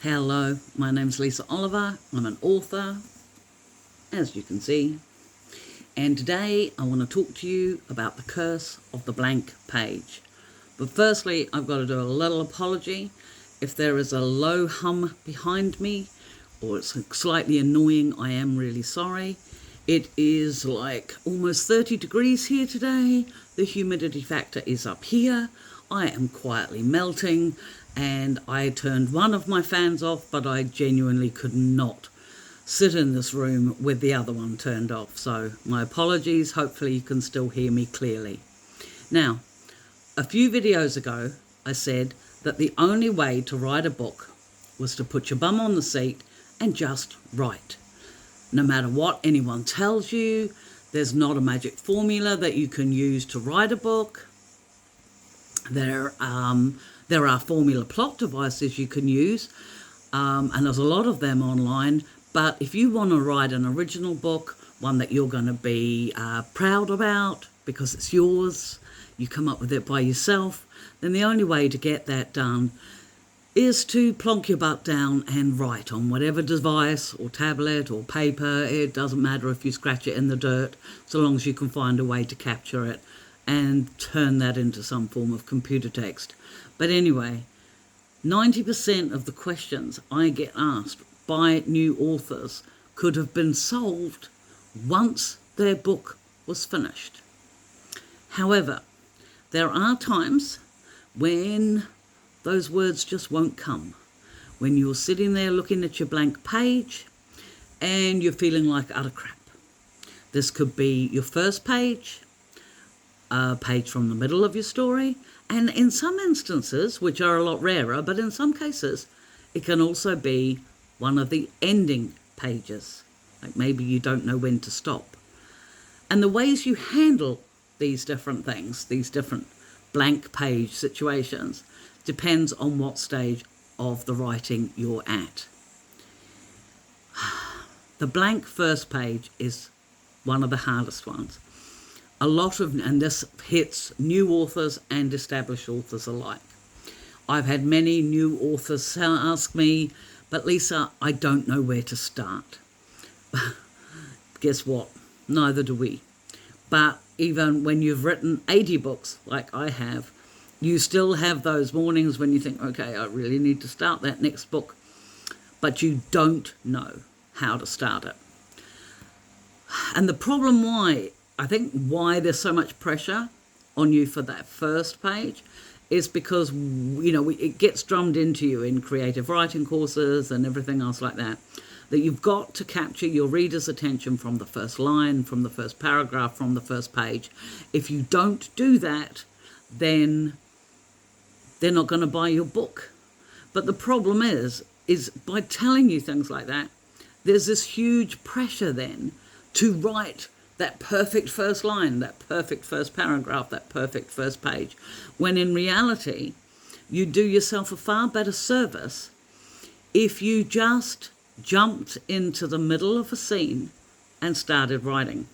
Hello, my name's Lisa Oliver. I'm an author, as you can see. And today I want to talk to you about the curse of the blank page. But firstly, I've got to do a little apology. If there is a low hum behind me or it's slightly annoying, I am really sorry. It is like almost 30 degrees here today. The humidity factor is up here. I am quietly melting, and I turned one of my fans off, but I genuinely could not sit in this room with the other one turned off. So my apologies. Hopefully you can still hear me clearly. Now, a few videos ago, I said that the only way to write a book was to put your bum on the seat and just write. No matter what anyone tells you, there's not a magic formula that you can use to write a book. There are formula plot devices you can use, and there's a lot of them online. But if you want to write an original book, one that you're going to be proud about because it's yours, you come up with it by yourself, then the only way to get that done is to plonk your butt down and write on whatever device or tablet or paper. It doesn't matter if you scratch it in the dirt, so long as you can find a way to capture it and turn that into some form of computer text. But anyway, 90% of the questions I get asked by new authors could have been solved once their book was finished. However, there are times when those words just won't come. When you're sitting there looking at your blank page and you're feeling like utter crap. This could be your first page, a page from the middle of your story, and in some instances, which are a lot rarer, but in some cases, it can also be one of the ending pages. Like maybe you don't know when to stop. And the ways you handle these different things, these different blank page situations, depends on what stage of the writing you're at. The blank first page is one of the hardest ones. And this hits new authors and established authors alike. I've had many new authors ask me, but Lisa, I don't know where to start. Guess what? Neither do we. But even when you've written 80 books like I have, you still have those mornings when you think, okay, I really need to start that next book, but you don't know how to start it. And the problem why there's so much pressure on you for that first page is because, it gets drummed into you in creative writing courses and everything else like that you've got to capture your reader's attention from the first line, from the first paragraph, from the first page. If you don't do that, then they're not going to buy your book. But the problem is by telling you things like that, there's this huge pressure then to write that perfect first line, that perfect first paragraph, that perfect first page, when in reality, you do yourself a far better service if you just jumped into the middle of a scene and started writing.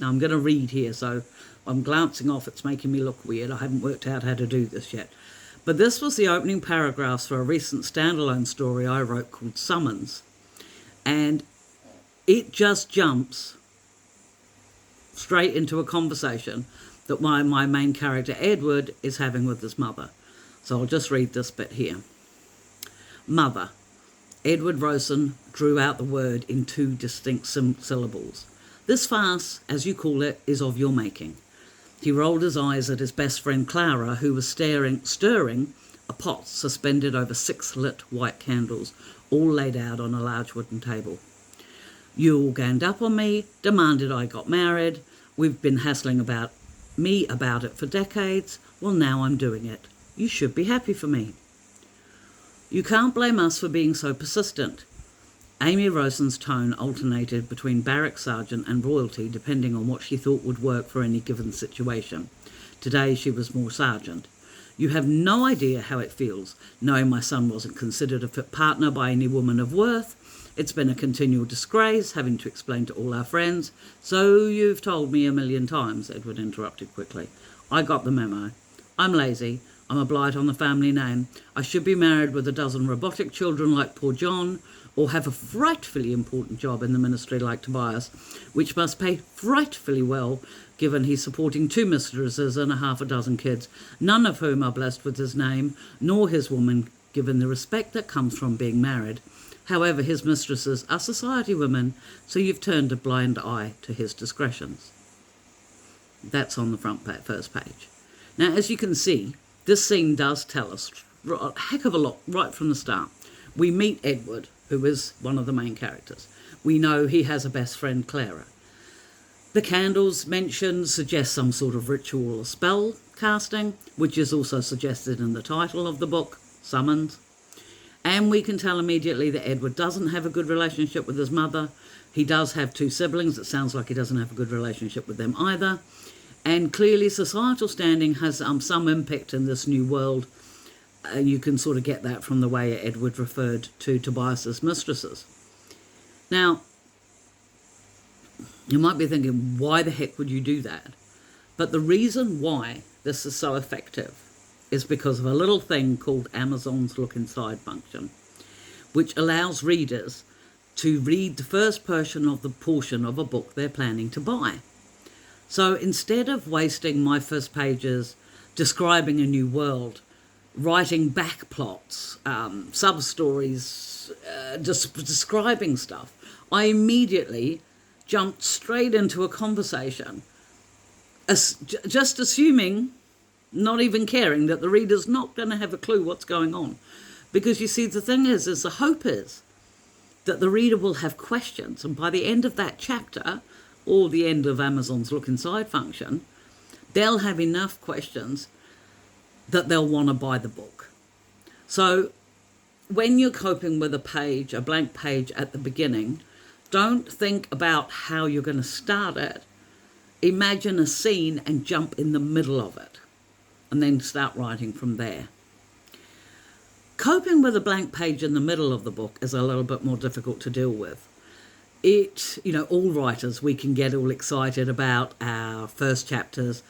Now I'm going to read here, so I'm glancing off. It's making me look weird. I haven't worked out how to do this yet. But this was the opening paragraphs for a recent standalone story I wrote called Summons. And it just jumps straight into a conversation that my main character, Edward, is having with his mother. So I'll just read this bit here. Mother. Edward Rosen drew out the word in two distinct syllables. This farce, as you call it, is of your making. He rolled his eyes at his best friend Clara, who was stirring a pot suspended over 6 lit white candles, all laid out on a large wooden table. You all ganged up on me, demanded I got married. We've been hassling about it for decades. Well, now I'm doing it. You should be happy for me. You can't blame us for being so persistent. Amy Rosen's tone alternated between barrack sergeant and royalty depending on what she thought would work for any given situation. Today she was more sergeant. You have no idea how it feels, knowing my son wasn't considered a fit partner by any woman of worth. It's been a continual disgrace, having to explain to all our friends. So you've told me 1,000,000 times, Edward interrupted quickly. I got the memo. I'm lazy. I'm a blight on the family name. I should be married with a dozen robotic children like poor John, or have a frightfully important job in the ministry like Tobias, which must pay frightfully well, given he's supporting 2 mistresses and a half a dozen kids, none of whom are blessed with his name, nor his woman, given the respect that comes from being married. However, his mistresses are society women, so you've turned a blind eye to his discretions. That's on the first page. Now, as you can see, this scene does tell us a heck of a lot right from the start. We meet Edward, who is one of the main characters. We know he has a best friend, Clara. The candles mentioned suggest some sort of ritual or spell casting, which is also suggested in the title of the book, Summons. And we can tell immediately that Edward doesn't have a good relationship with his mother. He does have 2 siblings. It sounds like he doesn't have a good relationship with them either. And clearly societal standing has some impact in this new world. You can sort of get that from the way Edward referred to Tobias's mistresses. Now, you might be thinking, why the heck would you do that? But the reason why this is so effective is because of a little thing called Amazon's Look Inside function, which allows readers to read the first portion of a book they're planning to buy. So instead of wasting my first pages describing a new world, writing back plots, sub-stories, describing stuff, I immediately jumped straight into a conversation, just assuming, not even caring, that the reader's not going to have a clue what's going on. Because you see, the thing is the hope is that the reader will have questions, and by the end of that chapter, or the end of Amazon's Look Inside function, they'll have enough questions that they'll want to buy the book. So when you're coping with a blank page at the beginning, don't think about how you're going to start it. Imagine a scene and jump in the middle of it, and then start writing from there. Coping with a blank page in the middle of the book is a little bit more difficult to deal with. All writers, we can get all excited about our first chapters.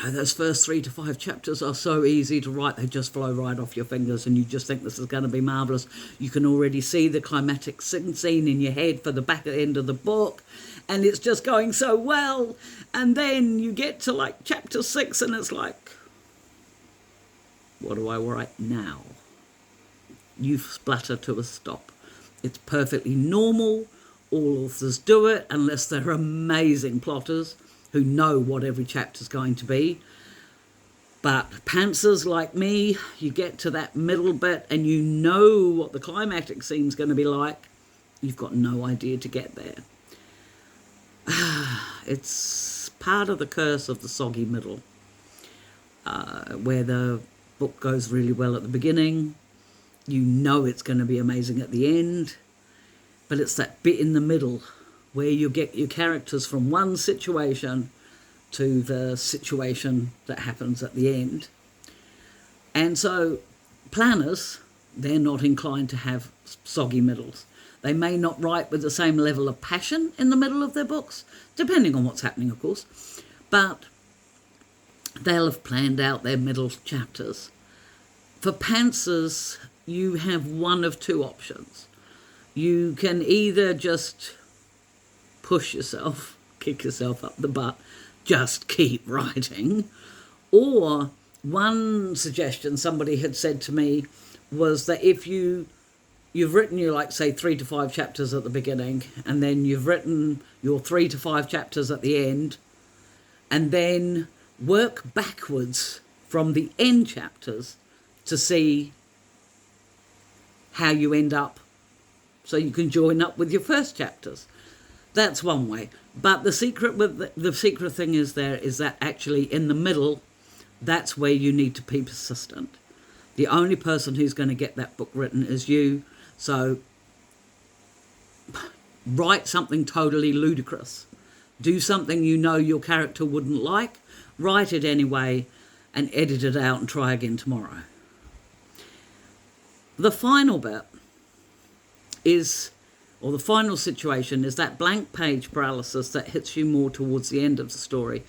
Those first 3 to 5 chapters are so easy to write. They just flow right off your fingers and you just think this is going to be marvellous. You can already see the climactic scene in your head for the back end of the book, and it's just going so well. And then you get to like chapter 6 and it's like, what do I write now? You splutter to a stop. It's perfectly normal. All authors do it unless they're amazing plotters who know what every chapter's going to be. But pantsers like me, you get to that middle bit and you know what the climactic scene's going to be like. You've got no idea to get there. It's part of the curse of the soggy middle, where the book goes really well at the beginning. You know it's going to be amazing at the end. But it's that bit in the middle where you get your characters from one situation to the situation that happens at the end. And so planners, they're not inclined to have soggy middles. They may not write with the same level of passion in the middle of their books, depending on what's happening, of course. But they'll have planned out their middle chapters. For pantsers, you have one of 2 options. You can either just push yourself, kick yourself up the butt, just keep writing. Or one suggestion somebody had said to me was that if you've written your, say 3 to 5 chapters at the beginning, and then you've written your 3 to 5 chapters at the end, and then work backwards from the end chapters to see how you end up, so you can join up with your first chapters. That's one way. But the secret thing is that actually in the middle, that's where you need to be persistent. The only person who's going to get that book written is you. So write something totally ludicrous. Do something you know your character wouldn't like. Write it anyway and edit it out and try again tomorrow. The final bit the final situation is that blank page paralysis that hits you more towards the end of the story.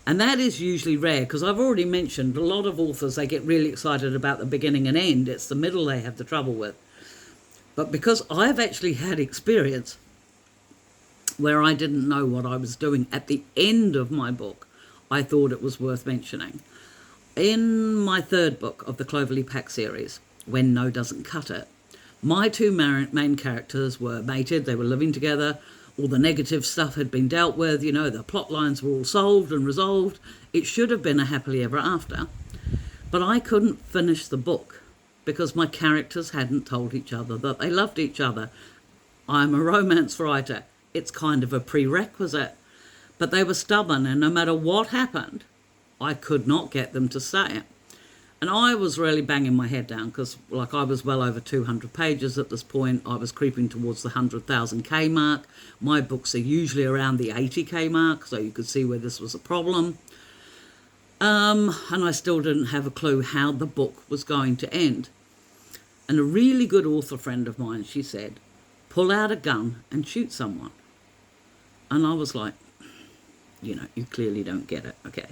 And that is usually rare, because I've already mentioned a lot of authors, they get really excited about the beginning and end. It's the middle they have the trouble with. But because I've actually had experience where I didn't know what I was doing at the end of my book, I thought it was worth mentioning. In my third book of the Cloverleaf Pack series, When No Doesn't Cut It, my two main characters were mated, they were living together, all the negative stuff had been dealt with, you know, the plot lines were all solved and resolved. It should have been a happily ever after. But I couldn't finish the book because my characters hadn't told each other that they loved each other. I'm a romance writer. It's kind of a prerequisite. But they were stubborn, and no matter what happened, I could not get them to say it. And I was really banging my head down because, like, I was well over 200 pages at this point. I was creeping towards the 100,000 mark. My books are usually around the 80K mark, so you could see where this was a problem. And I still didn't have a clue how the book was going to end. And a really good author friend of mine, she said, pull out a gun and shoot someone. And I was like, you know, you clearly don't get it, okay?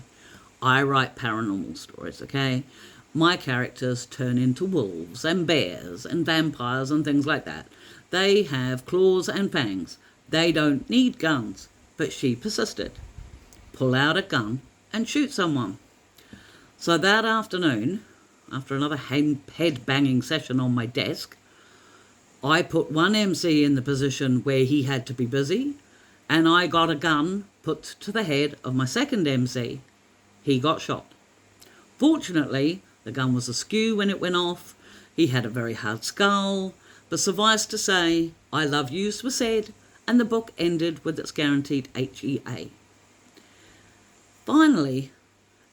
I write paranormal stories, okay? My characters turn into wolves and bears and vampires and things like that. They have claws and fangs. They don't need guns. But she persisted. Pull out a gun and shoot someone. So that afternoon, after another head-banging session on my desk, I put one MC in the position where he had to be busy, and I got a gun put to the head of my second MC. He got shot. Fortunately, the gun was askew when it went off. He had a very hard skull. But suffice to say, I love yous was said, and the book ended with its guaranteed HEA. Finally,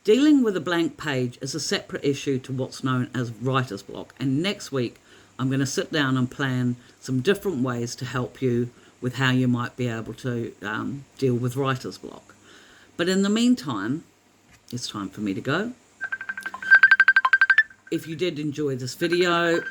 dealing with a blank page is a separate issue to what's known as writer's block. And next week, I'm going to sit down and plan some different ways to help you with how you might be able to deal with writer's block. But in the meantime, it's time for me to go. If you did enjoy this video,